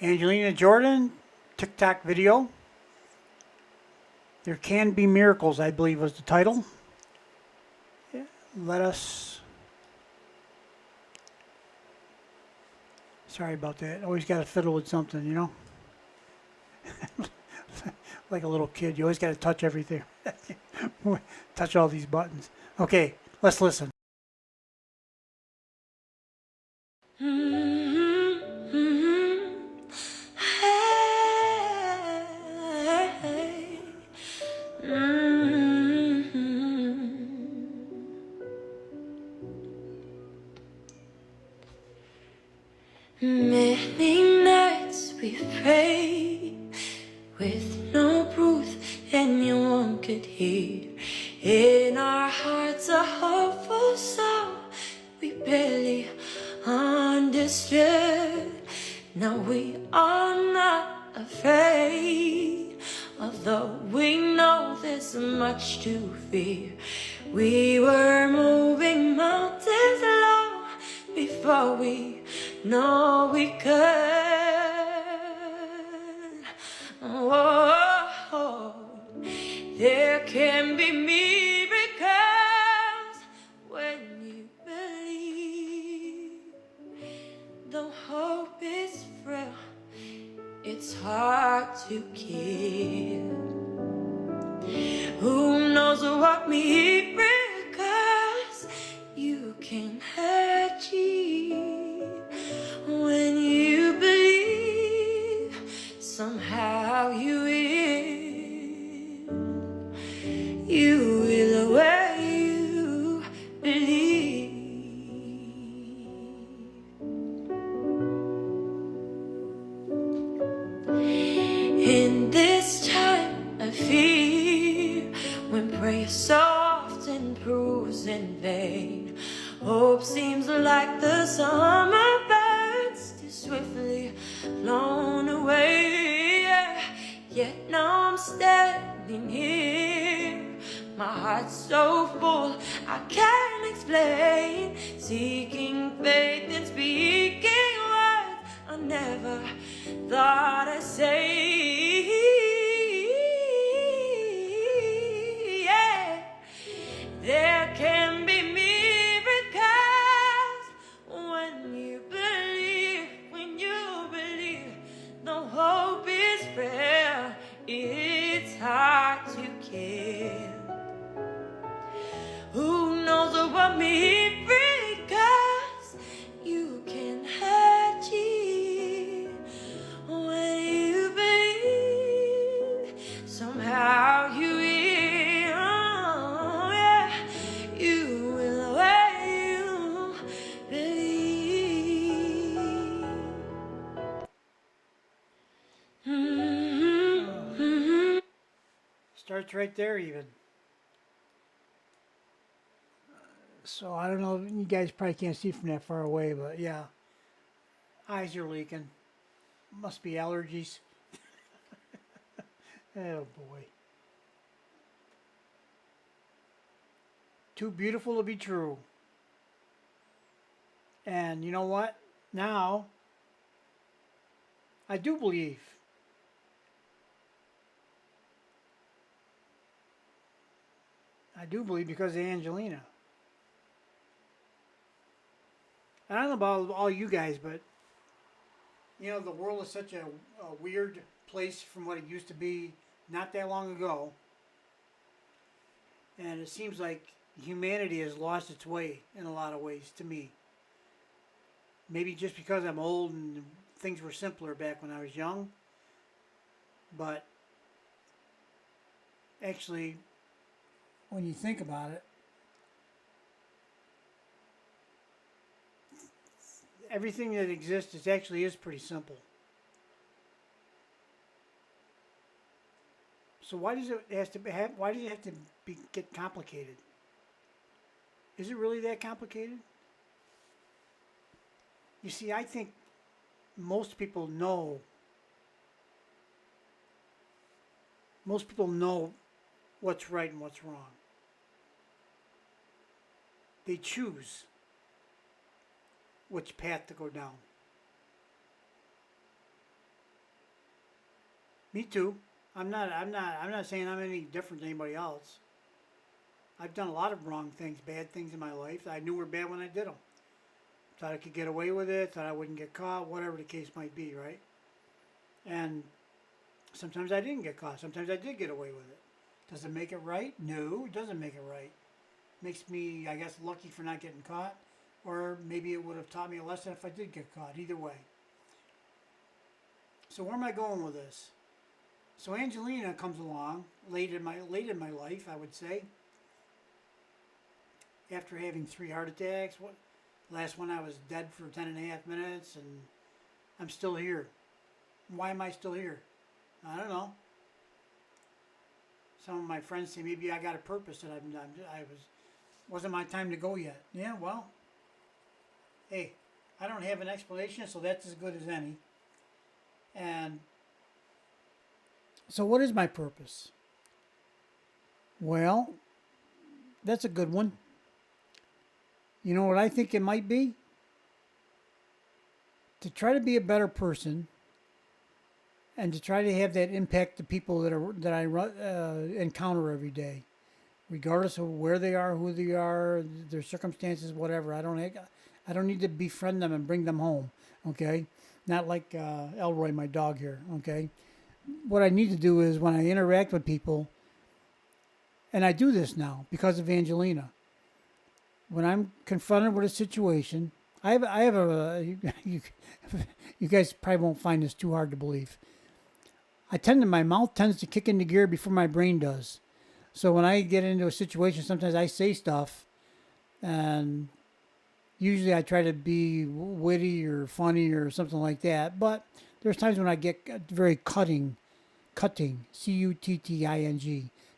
Angelina Jordan, TikTok video. There Can Be Miracles, I believe was the title. Let us. Sorry about that. Always got to fiddle with something, you know? Like a little kid, you always got to touch everything. Touch all these buttons. Okay, let's listen. Many nights we prayed with no proof anyone could hear. In our hearts a hopeful sound we barely understood. Now we are not afraid, although we know there's much to fear. We were moving mountains long before we know we could. Oh, there can be miracles when you believe. Though hope is frail, it's hard to kill. Who knows what miracles you can achieve when you believe? Somehow you will. You will where you believe. In this time of fear, when prayer so often proves in vain, hope seems like the summer birds too swiftly flown away. Yet now I'm standing here, my heart's so full I can't explain, seeking faith and speaking words I never thought I'd say. Yeah. There can be miracles when you believe, though hope is frail, it's hard to kill. Who knows what miracles you can achieve when you believe? Somehow you will. Yeah, you will when you believe. Starts right there, even. So I don't know, you guys probably can't see from that far away, but yeah. Eyes are leaking. Must be allergies. Oh boy. Too beautiful to be true. And you know what? Now, I do believe. I do believe because of Angelina. I don't know about all you guys, but you know, the world is such a weird place from what it used to be not that long ago. And it seems like humanity has lost its way in a lot of ways to me. Maybe just because I'm old and things were simpler back when I was young. But actually, when you think about it, everything that exists is pretty simple. So why does it have to get complicated? Is it really that complicated? You see, I think most people know what's right and what's wrong. They choose which path to go down. Me too. I'm not saying I'm any different than anybody else. I've done a lot of wrong things, bad things in my life. I knew were bad when I did them. Thought I could get away with it. Thought I wouldn't get caught. Whatever the case might be, right? And sometimes I didn't get caught. Sometimes I did get away with it. Does it make it right? No, it doesn't make it right. Makes me, I guess, lucky for not getting caught. Or maybe it would have taught me a lesson if I did get caught. Either way. So where am I going with this? So Angelina comes along late in my life, I would say. After having 3 heart attacks, last one I was dead for 10.5 minutes, and I'm still here. Why am I still here? I don't know. Some of my friends say maybe I got a purpose that wasn't my time to go yet. Yeah, well, hey, I don't have an explanation, so that's as good as any. And so, what is my purpose? Well, that's a good one. You know what I think it might be? To try to be a better person, and to try to have that impact to people that I encounter every day, regardless of where they are, who they are, their circumstances, whatever. I don't need to befriend them and bring them home. Okay, not like Elroy, my dog here. Okay, what I need to do is when I interact with people, and I do this now because of Angelina. When I'm confronted with a situation, I have a you guys probably won't find this too hard to believe. My mouth tends to kick into gear before my brain does. So when I get into a situation, sometimes I say stuff, and usually I try to be witty or funny or something like that. But there's times when I get very cutting, cutting,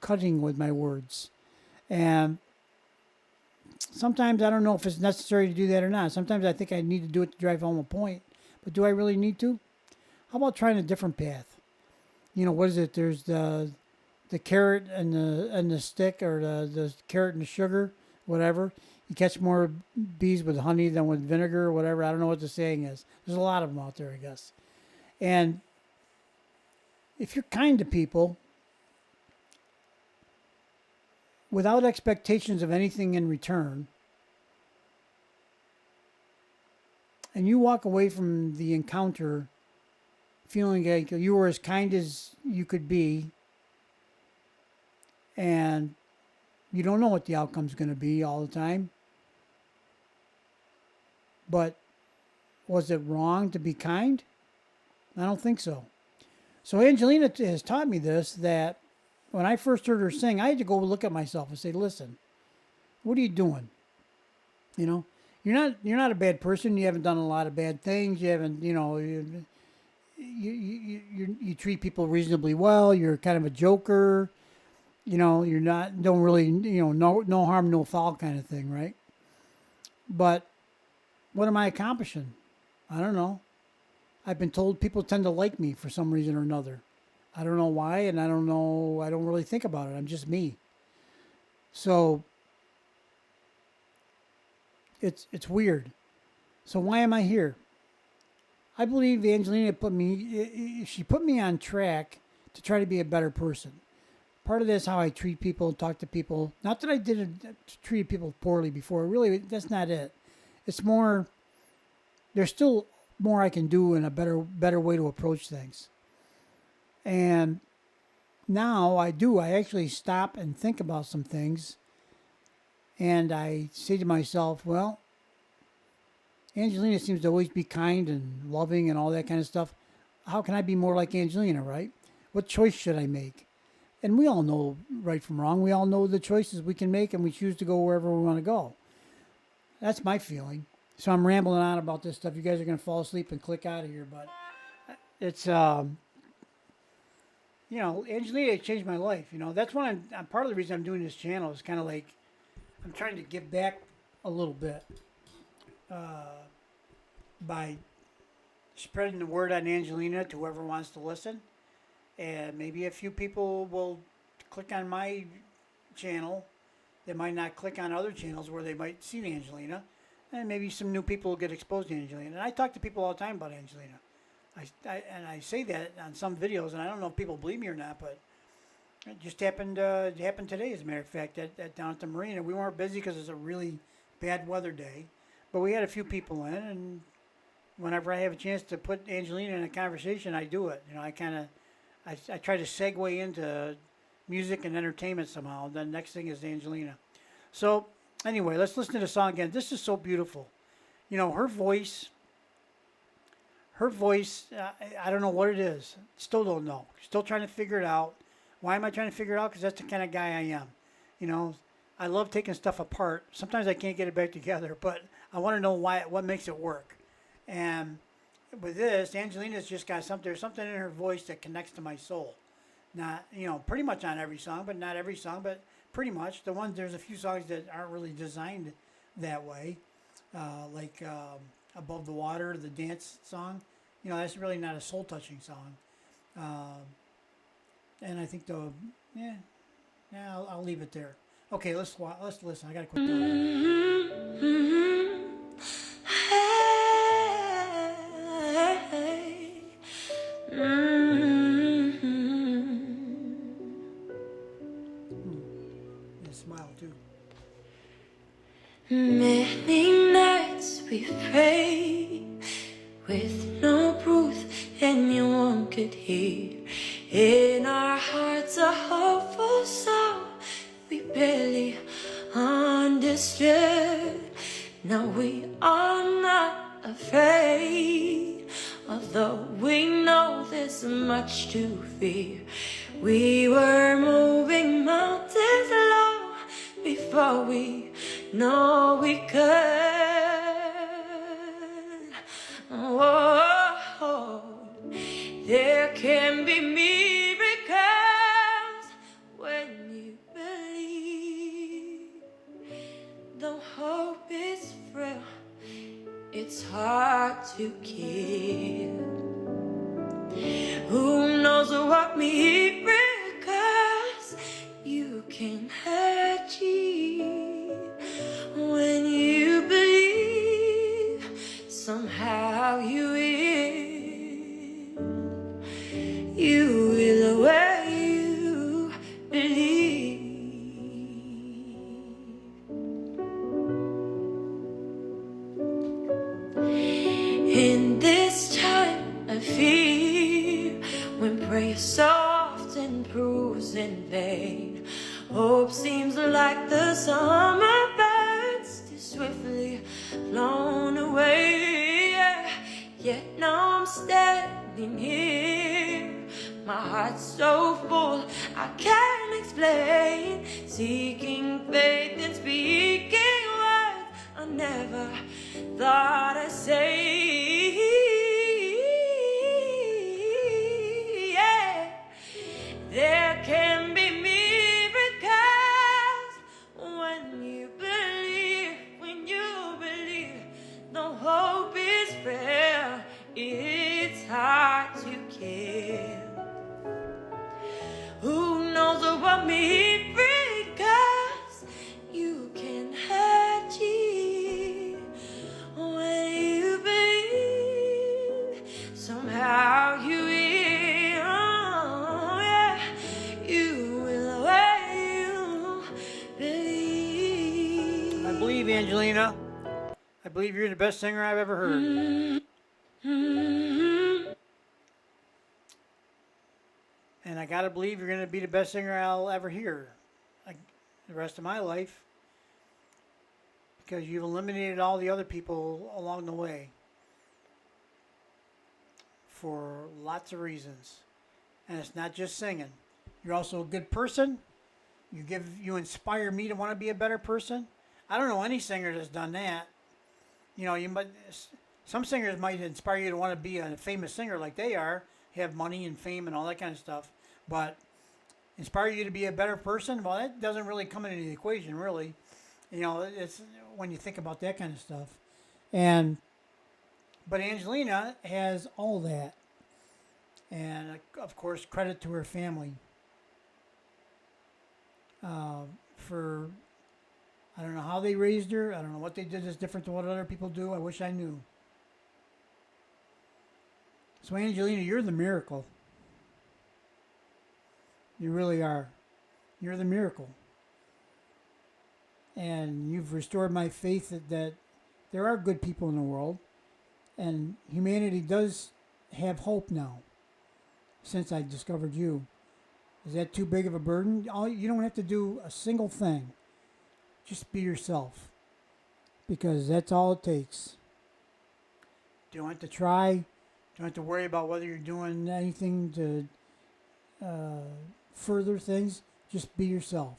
cutting with my words. And sometimes I don't know if it's necessary to do that or not. Sometimes I think I need to do it to drive home a point. But do I really need to? How about trying a different path? You know, what is it? There's the carrot and the stick, or the carrot and the sugar, whatever. You catch more bees with honey than with vinegar or whatever. I don't know what the saying is. There's a lot of them out there, I guess. And if you're kind to people without expectations of anything in return, and you walk away from the encounter feeling like you were as kind as you could be, and you don't know what the outcome's going to be all the time, but was it wrong to be kind? I don't think so. So Angelina has taught me this, that when I first heard her sing, I had to go look at myself and say, listen, what are you doing? You know, you're not a bad person. You haven't done a lot of bad things. You haven't, you treat people reasonably well. You're kind of a joker. You know, don't really, no harm, no foul kind of thing, right? But what am I accomplishing? I don't know. I've been told people tend to like me for some reason or another. I don't know why, and I don't know. I don't really think about it. I'm just me. So it's weird. So why am I here? I believe Angelina put me on track to try to be a better person. Part of this is how I treat people, talk to people. Not that I treated people poorly before. Really, that's not it. It's more, there's still more I can do and a better way to approach things. And now I actually stop and think about some things. And I say to myself, well, Angelina seems to always be kind and loving and all that kind of stuff. How can I be more like Angelina, right? What choice should I make? And we all know right from wrong. We all know the choices we can make, and we choose to go wherever we want to go. That's my feeling. So I'm rambling on about this stuff. You guys are going to fall asleep and click out of here, but it's, Angelina changed my life. That's when I'm part of the reason I'm doing this channel is kind of like I'm trying to give back a little bit by spreading the word on Angelina to whoever wants to listen. And maybe a few people will click on my channel. They might not click on other channels where they might see Angelina. And maybe some new people will get exposed to Angelina. And I talk to people all the time about Angelina. And I say that on some videos, and I don't know if people believe me or not, but it just happened. It happened today, as a matter of fact, down at the marina. We weren't busy because it's a really bad weather day, but we had a few people in, and whenever I have a chance to put Angelina in a conversation, I do it. You know, I try to segue into music and entertainment somehow. The next thing is Angelina. So anyway, let's listen to the song again. This is so beautiful. You know, her voice. I don't know what it is. Still don't know. Still trying to figure it out. Why am I trying to figure it out? Because that's the kind of guy I am. You know, I love taking stuff apart. Sometimes I can't get it back together, but I want to know what makes it work. And with this, Angelina's just got something. There's something in her voice that connects to my soul. Not, you know, pretty much on every song, but not every song, but pretty much. There's a few songs that aren't really designed that way, like Above the Water, the dance song. You know, that's really not a soul-touching song. And I think I'll leave it there. Okay, let's listen. I gotta quit talking. Smile too. Many nights we prayed with no proof anyone could hear. In our hearts a hopeful song we barely understood. Now we are not afraid, although we know there's much to fear. We were moving mountains long before we know we could. Oh, there can be miracles when you believe. Though hope is frail, it's hard to kill. Who knows what miracles you can achieve when you believe? Somehow you will. You will where you believe. In this time of fear, when prayer so often proves in vain, hope seems like the summer birds too swiftly blown away. Yet now I'm standing here, my heart's so full I can't explain, seeking faith and speaking words I never thought I'd say. Yeah. There can be miracles when you believe, no hope is fair, it's hard to kill. Who knows what miracles you can achieve when you believe? Somehow you will. Yeah. You will believe. I believe, Angelina. I believe you're the best singer I've ever heard. And I gotta believe you're gonna be the best singer I'll ever hear, like, the rest of my life, because you've eliminated all the other people along the way for lots of reasons. And it's not just singing. You're also a good person. You inspire me to want to be a better person. I don't know any singer that's done that. You know, some singers might inspire you to want to be a famous singer like they are, have money and fame and all that kind of stuff. But inspire you to be a better person, well, that doesn't really come into the equation, really. You know, it's when you think about that kind of stuff. But Angelina has all that. And, of course, credit to her family for... I don't know how they raised her. I don't know what they did that's different to what other people do. I wish I knew. So Angelina, you're the miracle. You really are. You're the miracle. And you've restored my faith that there are good people in the world, and humanity does have hope now since I discovered you. Is that too big of a burden? You don't have to do a single thing. Just be yourself, because that's all it takes. Don't have to try. Don't have to worry about whether you're doing anything to further things. Just be yourself.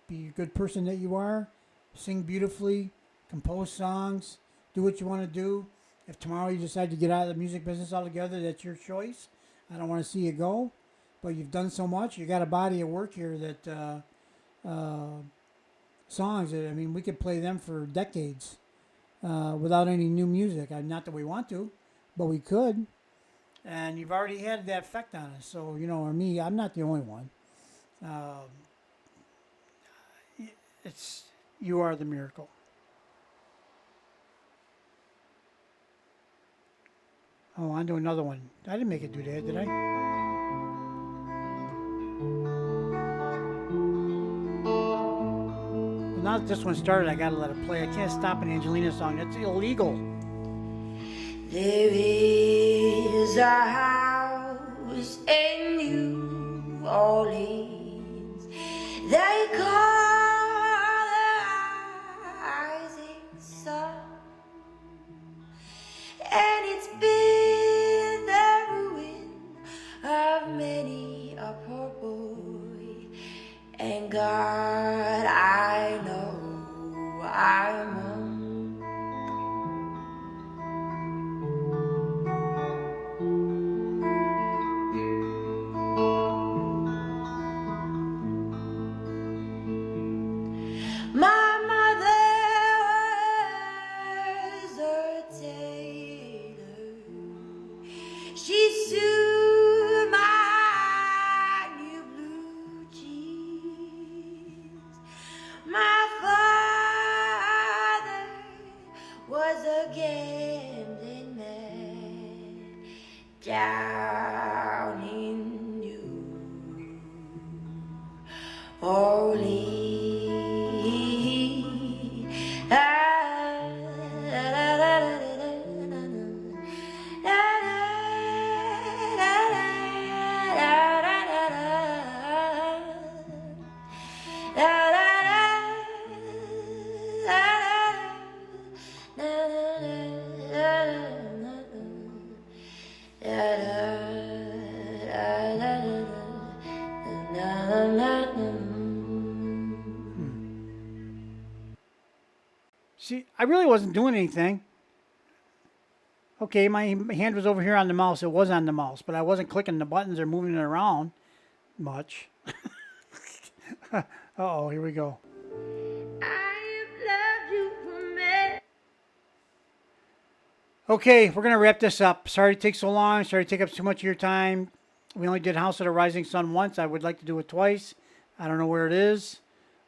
Be a good person that you are. Sing beautifully. Compose songs. Do what you want to do. If tomorrow you decide to get out of the music business altogether, that's your choice. I don't want to see you go. But you've done so much. You got a body of work here that songs that, I mean, we could play them for decades without any new music. Not that we want to, but we could. And you've already had that effect on us. So, you know, or me, I'm not the only one. You are the miracle. Oh, on to another one. I didn't make it do that, did I? Well, now that this one started, I gotta let it play. I can't stop an Angelina song. That's illegal. There is a house in New Orleans they call the rising sun, and it's been the ruin of many a poor boy. And God, I know I'm on. My mother was a tailor. She sewed my new blue jeans. My father was a gambling man down in New Orleans. See, I really wasn't doing anything. Okay, my hand was over here on the mouse. It was on the mouse, but I wasn't clicking the buttons or moving it around much. Uh-oh, here we go. I have loved you for me. Okay, we're going to wrap this up. Sorry to take so long. Sorry to take up too much of your time. We only did House of the Rising Sun once. I would like to do it twice. I don't know where it is.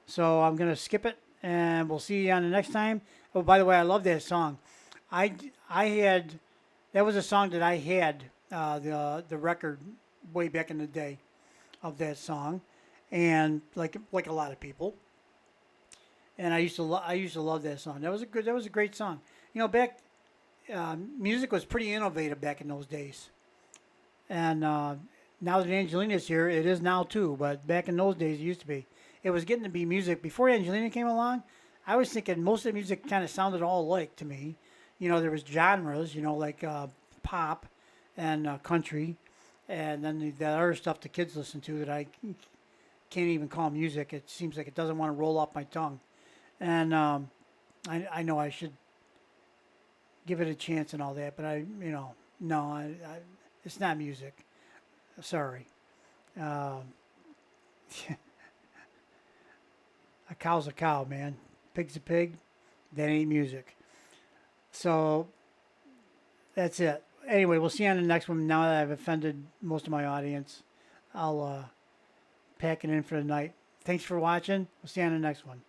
So I'm going to skip it, and we'll see you on the next time. Oh, by the way, I love that song. That was a song that I had, the record way back in the day of that song. And like a lot of people. And I used to love that song. That was a great song. You know, music was pretty innovative back in those days. And now that Angelina's here, it is now too. But back in those days, it used to be. It was getting to be music. Before Angelina came along, I was thinking most of the music kind of sounded all alike to me. You know, there was genres, you know, like pop and country. And then the other stuff the kids listen to that I can't even call music. It seems like it doesn't want to roll off my tongue. And I know I should give it a chance and all that, but no, it's not music. Sorry. A cow's a cow, man. Pig's a pig. That ain't music. So that's it. Anyway, we'll see you on the next one. Now that I've offended most of my audience, I'll pack it in for the night. Thanks for watching. We'll see you on the next one.